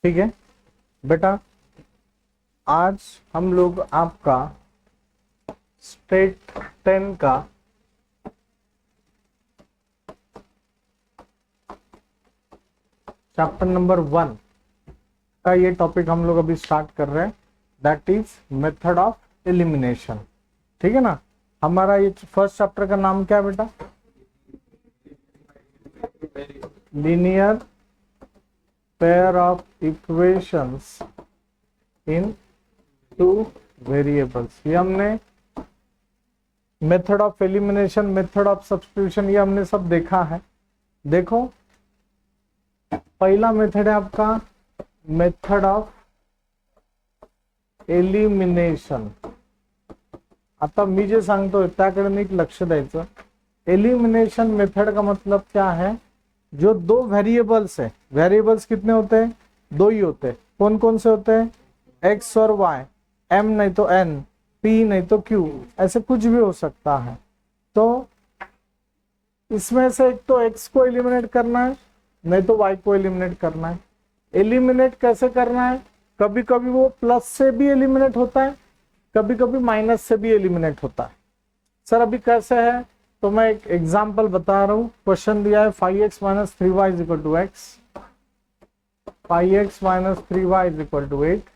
ठीक है बेटा, आज हम लोग आपका स्टेट 10 का चैप्टर नंबर 1 का ये टॉपिक हम लोग अभी स्टार्ट कर रहे हैं, that is method of elimination. ठीक है ना। हमारा ये फर्स्ट चैप्टर का नाम क्या है बेटा? Linear pair of equations in two variables. ये हमने method of elimination, method of substitution, ये हमने सब देखा है। देखो, पहला मेथड है आपका मेथड ऑफ एलिमिनेशन। आता मी जे सांगतोय त्याकडे नीट लक्ष द्यायचं। एलिमिनेशन मेथड का मतलब क्या है? जो दो वेरिएबल्स है, वेरिएबल्स कितने होते हैं? दो ही होते हैं। कौन कौन से होते हैं? एक्स और वाई, एम नहीं तो एन, पी नहीं तो क्यू, ऐसे कुछ भी हो सकता है। तो इसमें से एक तो एक्स को एलिमिनेट करना है, नहीं तो वाई को एलिमिनेट करना है। एलिमिनेट कैसे करना है? कभी कभी वो प्लस से भी एलिमिनेट होता है, कभी कभी माइनस से भी एलिमिनेट होता है। सर अभी कैसे है? तो मैं एक एग्जांपल बता रहा हूं। क्वेश्चन दिया है 5x minus 3y is equal to X, 5x minus 3y is equal to 8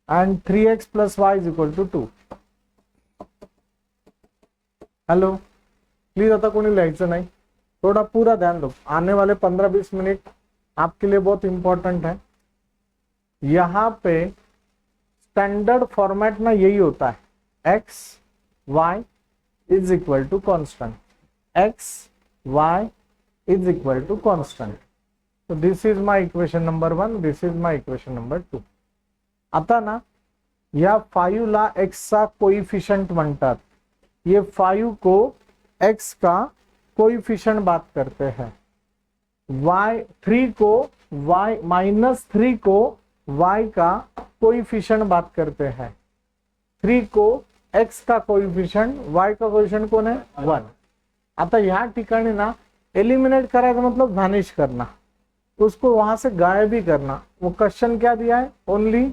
and 3x plus y is equal to 2। Hello, please आता कोणी लिहायचं नाही, थोड़ा पूरा ध्यान दो। आने वाले 15-20 मिनट आपके लिए बहुत इंपॉर्टेंट है। यहां पे स्टैंडर्ड फॉर्मेट में यही होता है, X Y is equal to constant, X Y is equal to constant. तो this is my equation number 1, this is my equation number 2। आता ना, या 5 ला एक्स चा कोइफिशिएंट म्हणतात। ये 5 को एक्स का कोइफिशिएंट बात करते हैं। y3 को y माइनस 3 को y का कोइफिशिएंट बात करते हैं। 3 को x का कोइफिशिएंट, y का कोइफिशिएंट कौन है? 1। आता ह्या ठिकाणी ना एलिमिनेट करायचं मतलब व्हॅनिश करना, उसको वहां से गायब ही करना। वो क्वेश्चन क्या दिया है? ओनली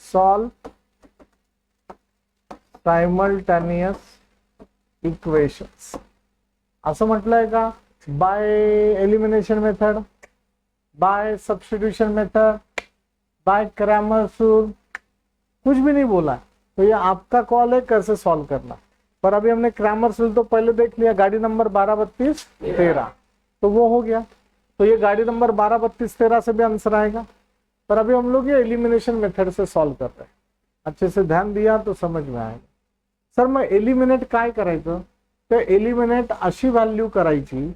सॉल्व साइमल्टेनियस इक्वेशंस असं म्हटलंय का? By elimination method, by substitution method, by Cramer's rule, कुछ भी नहीं बोला। तो ये आपका कॉल है कैसे सॉल्व करना। पर अभी हमने क्रैमर्स रूल तो पहले देख लिया, गाड़ी नंबर 12, 32, 13, तो वो हो गया। तो ये गाड़ी नंबर 12, 32, 13 से भी आंसर आएगा। पर अभी हम लोग ये एलिमिनेशन मेथड से सॉल्व कर रहे हैं। अच्छे से ध्यान दिया तो समझ में आएगा। सर मग एलिमिनेट काय करायचं? तर एलिमिनेट अशी व्हॅल्यू करायची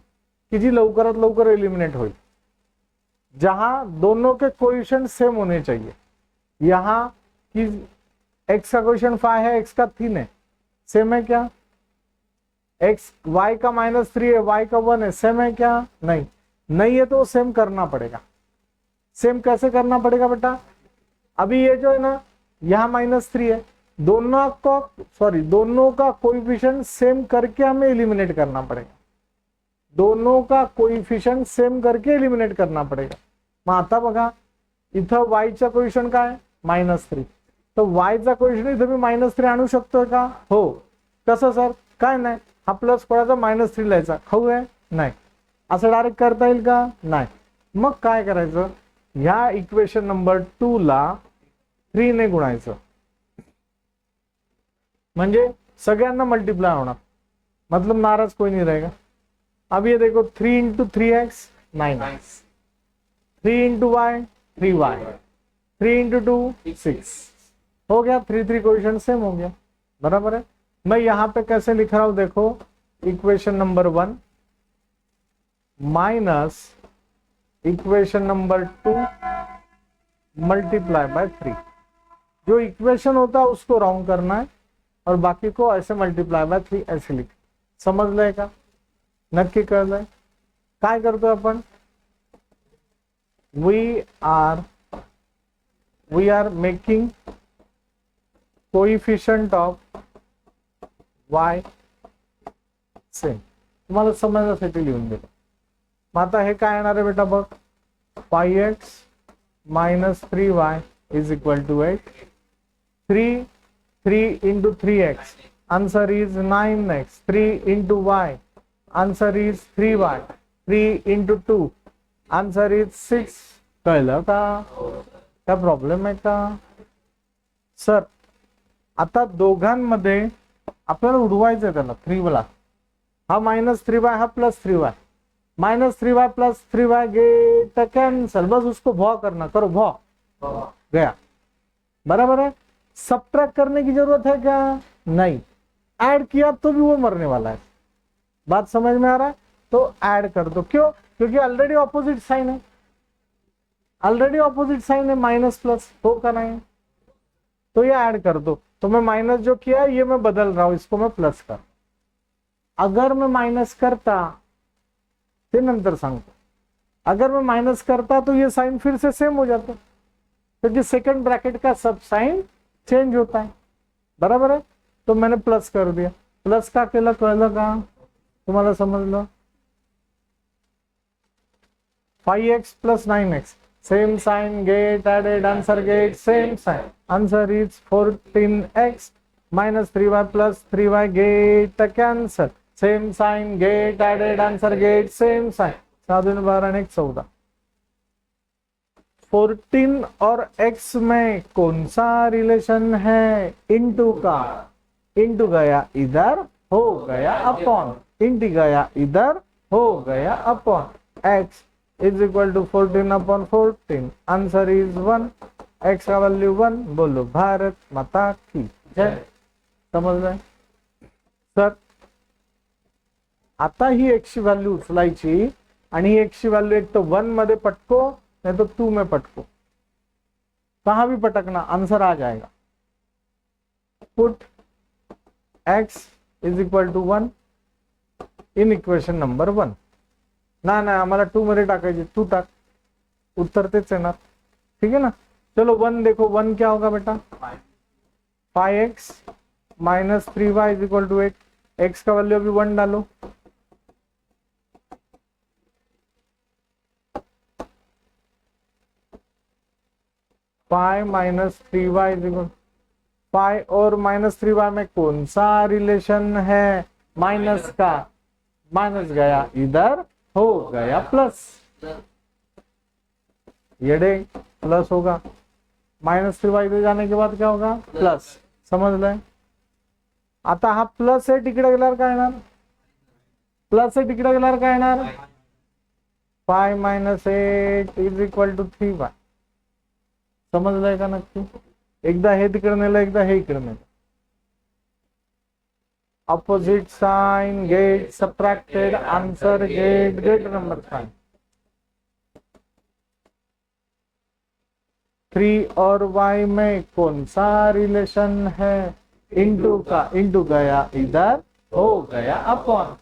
की जी लवकरात लवकर एलिमिनेट होईल, जहां दोनों के कोएफिशिएंट सेम होने चाहिए। यहां कि x का कोएफिशिएंट 5 है, x का 3 है, सेम है क्या? x y का -3 है, y का 1 है, सेम है क्या? नहीं, नहीं है तो सेम करना पड़ेगा। सेम कैसे करना पड़ेगा बेटा? अभी ये जो है ना, यहाँ -3 है, दोनों का कोएफिशिएंट सेम करके हमें एलिमिनेट करना पड़ेगा। दोनों का कोएफिशिएंट सेम करके एलिमिनेट करना पड़ेगा। मग आता बघा, इथं y चा कोएफिशिएंट काय? -3, तो y चा कोएफिशिएंट इथं मी -3 आणू शकतोय का? हो। कसं सर? काय नाही, हा प्लस पडायचा, -3 लिहायचा, खाऊ आहे? नाही। असं डायरेक्ट करता येईल का? नाही। मग काय करायचं? ह्या इक्वेशन नंबर 2 ला 3 ने गुणायचं, म्हणजे सगळ्यांना मल्टीप्लाय होणार, मतलब नाराज कोई नहीं रहेगा। अब ये देखो 3 into 3x 9, 3 into Y 3y, 3 into 2 6, हो गया। 3 कोएफिशिएंट सेम हो गया, बराबर है। मैं यहां पे कैसे लिख रहा हूं देखो, equation number 1 minus equation number 2 multiply by 3। जो इक्वेशन होता है उसको राउंड करना है और बाकी को ऐसे मल्टीप्लाई बाय 3 ऐसे लिख। समजलंय का? नक्की कळलंय? काय करतोय आपण? We are making coefficient of y same. तुम्हाला समजण्यासाठी लिहून दिलं। मग आता हे काय येणार आहे बेटा बघ, 5x minus 3y is equal to 8. 3 into 3x, answer is 9x. 3 into y, answer is 3y. 3 into 2, answer is 6. कळलं का? काय प्रॉब्लेम आहे का सर? आता दोघांमध्ये आपल्याला उडवायचं त्याला 3 वाला, हा -3y हा +3y, -3y + 3y get cancel, बस उसको भॉ करना, करो भॉ, गया। बराबर है। सब्ट्रैक्ट करने की जरूरत है क्या? नहीं। ऐड किया तो भी वो मरने वाला है। बात समझ में आ रहा है? तो ऐड कर दो। क्यों? क्योंकि ऑलरेडी ऑपोजिट साइन है, ऑलरेडी ऑपोजिट साइन है, माइनस प्लस होगा नहीं, तो ये ऐड कर दो। तो मैं माइनस जो किया है ये मैं बदल रहा हूं, इसको मैं प्लस कर। अगर मैं माइनस करता, ते नंतर सांगतो, अगर मैं माइनस करता तो ये साइन फिर से सेम हो जाता, क्योंकि सेकंड ब्रैकेट का सब साइन चेंज होता है। बराबर है। तो मैंने प्लस कर दिया। प्लस का केलं, कळलं का तुम्हाला? समजलं? 5x + 9x, same sign, get added, answer get same sign, answer is 14x -3y + 3y get cancel, same sign, get added, answer get same sign, 7 12 और 1 14। 14 और x में कौन सा रिलेशन है? इंटू का, इंटू गया इधर, हो गया अपॉन, इंटू गया इधर, हो गया upon. x is equal to 14/14, answer is 1, x का वैल्यू 1। बोलो भारत माता की जय। समझ रहे सर? आता ही x ची व्हॅल्यू उचलायची आणि ही x ची व्हॅल्यू एक तो 1 मध्ये पटको, नहीं तो 2 में पटको, कहां भी पटकना, आंसर आ जाएगा। Put x is equal to 1 in equation number 1। ना ना आम्हाला 2 मध्ये टाकायचे, 2 टाक, उत्तर तेच येणार। ठीक है ना? चलो 1 देखो, 1 क्या होगा बेटा? 5x - 3y is equal to 8। x का वैल्यू अभी 1 डालो, -3y इज इक्वल, 5 और -3y में कौन सा रिलेशन है? माइनस का, माइनस गया इधर, हो गया प्लस, ये डे प्लस होगा। -3y इधर जाने के बाद क्या होगा? प्लस। समझ लें? आता हा प्लस आहे तिकडे गेल्यावर काय येणार? प्लस आहे तिकडे गेल्यावर काय येणार? 5 - 8 इज इक्वल टू 3y। समजलंय का नक्की? एकदा हे तिकडे नेलं, एकदा हे इकडे नेलं। Opposite sign, get subtracted, answer get, get number 5। 3 और y में कौन सा रिलेशन है? इंटू का, इंटू गया इधर, हो गया upon.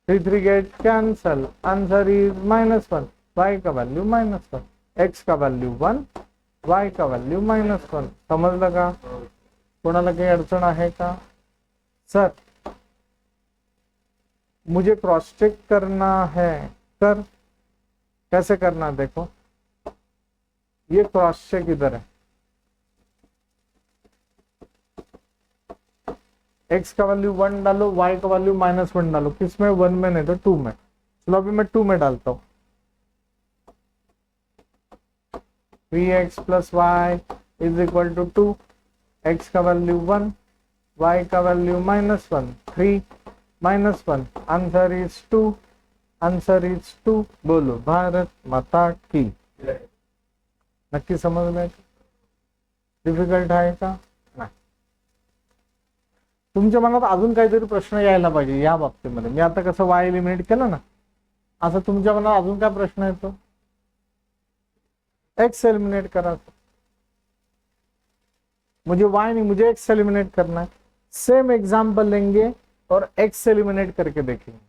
3 get cancel, answer is -1, y का वैल्यू -1, x का वैल्यू 1, y का वैल्यू -1। समजलं का? कोणाला काही अडचण आहे का सर? मुझे क्रॉस चेक करना है, कर। कैसे करना? देखो ये क्रॉस चेक इधर है, x का वैल्यू 1 डालो, y का वैल्यू -1 डालो। किसमें? 1 में, नहीं तो 2 में। चलो अभी मैं 2 में डालता हूं। 3x + y is equal to 2, x का वैल्यू 1, y का value -1, 3 -1, answer is 2, answer is 2। बोलो भारत माता की। नक्की समझ में? डिफिकल्ट आहे का? नाही। तुमच्या मनात अजून काहीतरी प्रश्न यायला पाहिजे या बाबतीमध्ये। मी आता कसं y एलिमिनेट केलं ना, असं तुमच्या मनात अजून काय प्रश्न येतो? x एलिमिनेट करा। मुझे y नहीं, मुझे x एलिमिनेट करना है। सेम एग्जाम्पल लेंगे और x एलिमिनेट करके देखेंगे।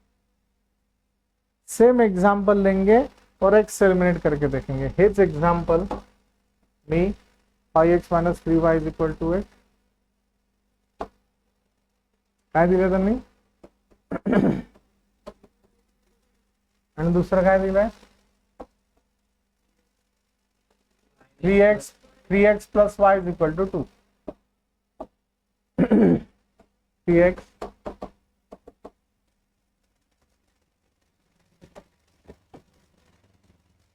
सेम एग्जाम्पल लेंगे और x एलिमिनेट करके देखेंगे। हेच एग्जाम्पल मी 5x - 3y is equal to 8 काय दिलं त्यांनी? आणि दुसरं काय दिलंय 3x plus Y is equal to 2. 3x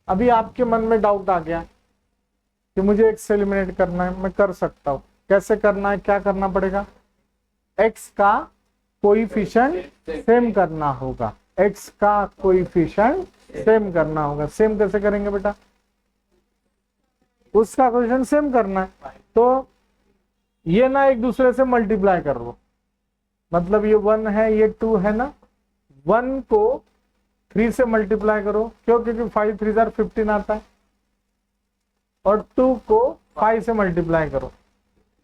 अभी आपके मन में डाउट आ गया कि मुझे x से एलिमिनेट करना है. मैं कर सकता हूं. कैसे करना है, क्या करना पड़ेगा, x का कोएफिशिएंट सेम करना होगा. x का कोएफिशिएंट सेम करना होगा. सेम कैसे करेंगे बेटा, उसका कोएफिशिएंट सेम करना है. तो ये ना एक दूसरे से मल्टीप्लाई कर लो, मतलब ये 1 है ये 2 है ना, 1 को 3 से मल्टीप्लाई करो. क्यों, क्योंकि 5 3 जार 15 आता है. और 2 को 5 से मल्टीप्लाई करो.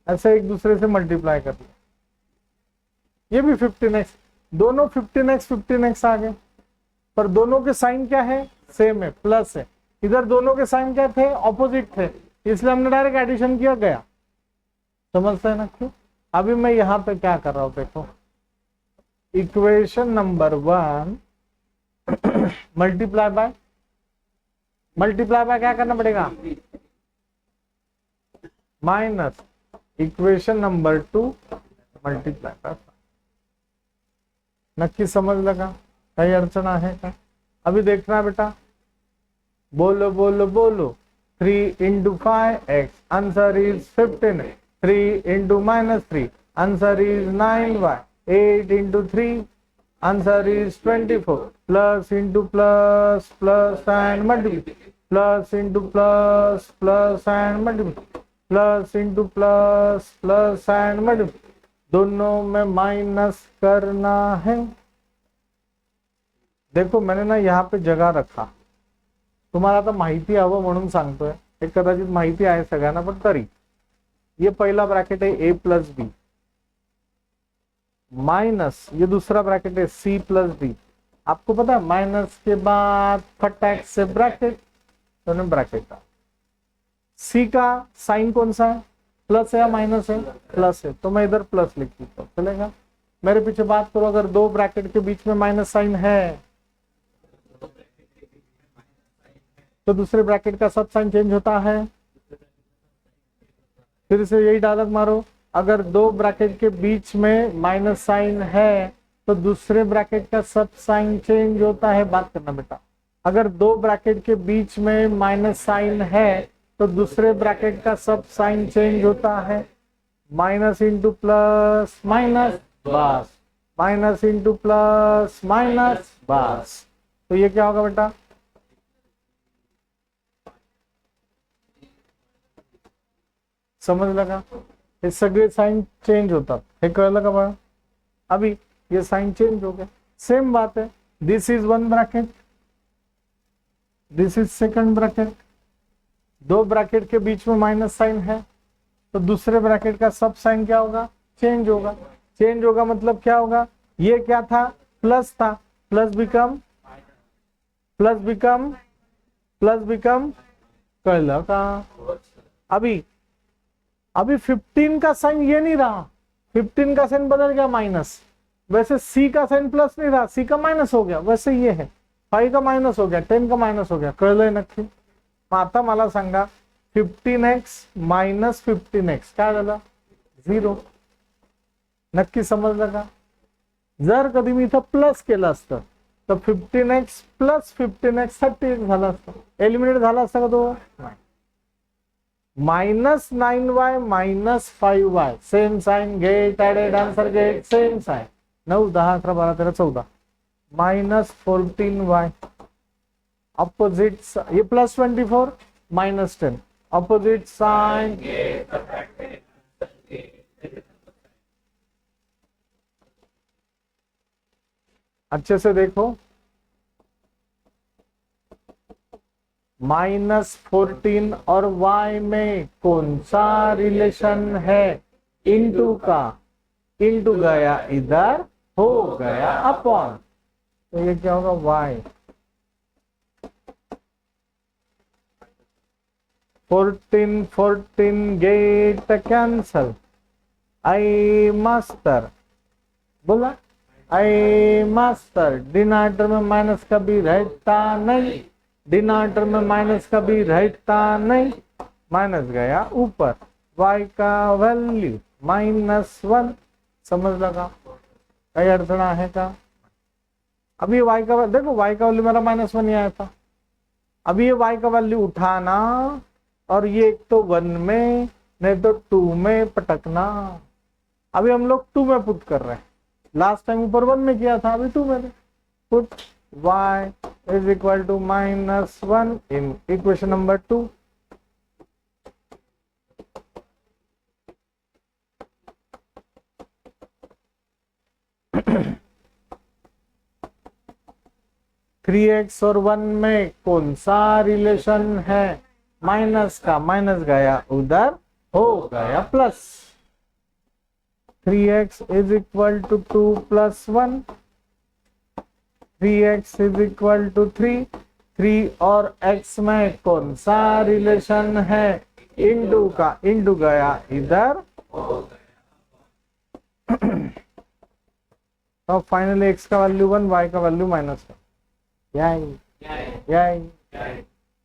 ऐसे एक दूसरे से मल्टीप्लाई कर लो. ये भी 15x, दोनों 15x आ गए. पर दोनों के साइन क्या है, सेम है, प्लस है. इधर दोनों के साइन क्या थे, ऑपोजिट थे, इसलिए हमने डायरेक्ट एडिशन किया, गया. समझते हैं ना क्यों. अभी मैं यहां पे क्या कर रहा हूं, देखो इक्वेशन नंबर 1 मल्टीप्लाई बाय क्या करना पड़ेगा, minus equation number 2 multiply by. नक्की समझ लगा, कई अड़चन है क्या. अभी देखना बेटा, बोलो बोलो बोलो. 3 into 5x answer is 15. 3 into -3 answer is 9y. 8 into 3 answer is 24. Plus into plus plus and multiply, plus into plus plus and multiply, plus into plus plus and multiply. दोनों में माइनस करना है. देखो मैंने ना यहाँ पे जगह रखा, तुम्हाला आता माहिती हवं म्हणून सांगतोय. हे कदाचित माहिती आहे सगळ्यांना, पण तरी ये पहला ब्रैकेट है a प्लस बी, माइनस ये दूसरा ब्रैकेट है c प्लस डी. आपको पता है माइनस के बाद फटाक से ब्रैकेट, दोनों ब्रैकेट का. c का साइन कौन सा है, प्लस है या माइनस है, प्लस है, तो मैं इधर प्लस लिख देता हूं, चलेगा. मेरे पीछे बात करो, अगर दो ब्रैकेट के बीच में माइनस साइन है तो दूसरे ब्रैकेट का सब साइन चेंज होता है. फिर से यही डायलॉग मारो, अगर दो ब्रैकेट के बीच में माइनस साइन है तो दूसरे ब्रैकेट का सब साइन चेंज होता है. बात करना बेटा, अगर दो ब्रैकेट के बीच में माइनस साइन है तो दूसरे ब्रैकेट का सब साइन चेंज होता है. माइनस इंटू प्लस माइनस, बस. माइनस इंटू प्लस माइनस, बस. तो ये क्या होगा बेटा, समझ लगा. हे सगळे साइन चेंज होतात, हे कळलं का बाळा. अभी ये साइन चेंज हो गया. सेम बात है, this is one bracket, this is second bracket. दो ब्रैकेट के बीच में माइनस साइन है तो दूसरे ब्रैकेट का सब साइन क्या होगा, चेंज होगा. चेंज होगा मतलब क्या होगा, ये क्या था, प्लस था, plus become plus become plus become, कळलं का. अभी 15 का साइन ये नहीं रहा, 15 का साइन बदल गया माइनस. वैसे c का साइन प्लस नहीं रहा, c का माइनस हो गया. वैसे ये है 5 का माइनस हो गया, 10 का माइनस हो गया. कळलंय नक्की. मग आता मला सांगा 15x मायनस 15x काय झालं, 0. नक्की समजलं का. जर कधी मी इथं प्लस केलं असतं तर 15x प्लस 15x 38 झालं असतं. एलिमिनेट झाला असता का तो, नाही. Minus 9y minus 5y same sign, get added, answer get, same sign. 9 10 11 12 13 14, minus 14y. Opposite, ये प्लस 24 माइनस 10, ऑपोजिट साइन. अच्छे से देखो, -14 और y में कौन सा रिलेशन है, इनटू का. इनटू गया इधर, हो गया अपॉन, तो ये क्या होगा, y. 14 get cancel. आई मास्टर बोला अरे मास्टर डिनोमिनेटर में माइनस कभी रहता नहीं, डिनोमिनेटर में माइनस कभी रहता नहीं, माइनस गया ऊपर, y का वैल्यू -1, समझ लगा, कई अड़चन है का? अभी y का देखो, y का वैल्यू मेरा -1 ही आया था, अभी ये y का वैल्यू उठाना और ये एक तो 1 में नहीं तो 2 में पटकना। अभी हम लोग 2 में पुट कर रहे हैं, लास्ट टाइम ऊपर 1 में किया था, अभी 2 में put y is equal to -1 in equation number 2। Three X और 1 में कौन सा रिलेशन है? माइनस का, माइनस गया उधर, हो गया plus. 3x is equal to 2 + 1, 3x is equal to 3, 3 और x में कौन सा रिलेशन है? इंटू का, इंटू गया इधर, तो फाइनली x का वैल्यू 1, y का वैल्यू -1, याय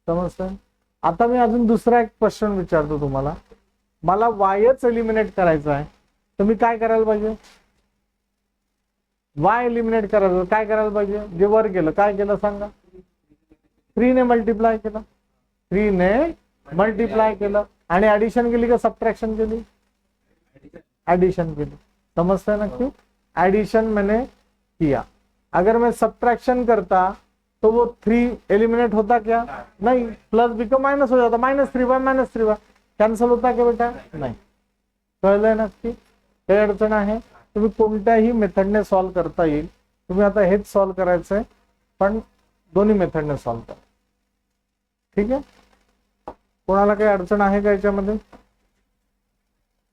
समजतं? आता मी अजून दुसरा एक क्वेश्चन विचारतो तुम्हाला, मला वायच एलिमिनेट करायचा आहे, तर मी काय करायला पाहिजे? वाय एलिमिनेट करायचं काय करायला पाहिजे? जे वर गेलं काय केलं सांगा? 3 ने मल्टिप्लाय केलं, 3 ने मल्टिप्लाय केलं आणि ऍडिशन केली का सबट्रॅक्शन केली? एडिशन केली, समजते नक्की? एडिशन मैंने किया, अगर मैं सबट्रैक्शन करता तो वो 3 एलिमिनेट होता क्या? नहीं, प्लस बिकम माइनस हो जाता, -3y कैंसल होता क्या बेटा? नहीं, कळलंय नक्की? काही अडचण आहे? तुम्ही कोणत्याही मेथडने सॉल्व करता येईल, तुम्ही आता हेच सॉल्व करायचंय, पण दोन्ही मेथडने सॉल्व करा, ठीक है? कोणाला काही अडचण आहे का याच्यामध्ये?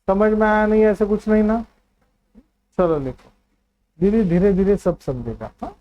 समझ में आया नहीं? ऐसे कुछ नहीं ना? चलो लिखो, धीरे धीरे धीरे सब समझेगा। हाँ,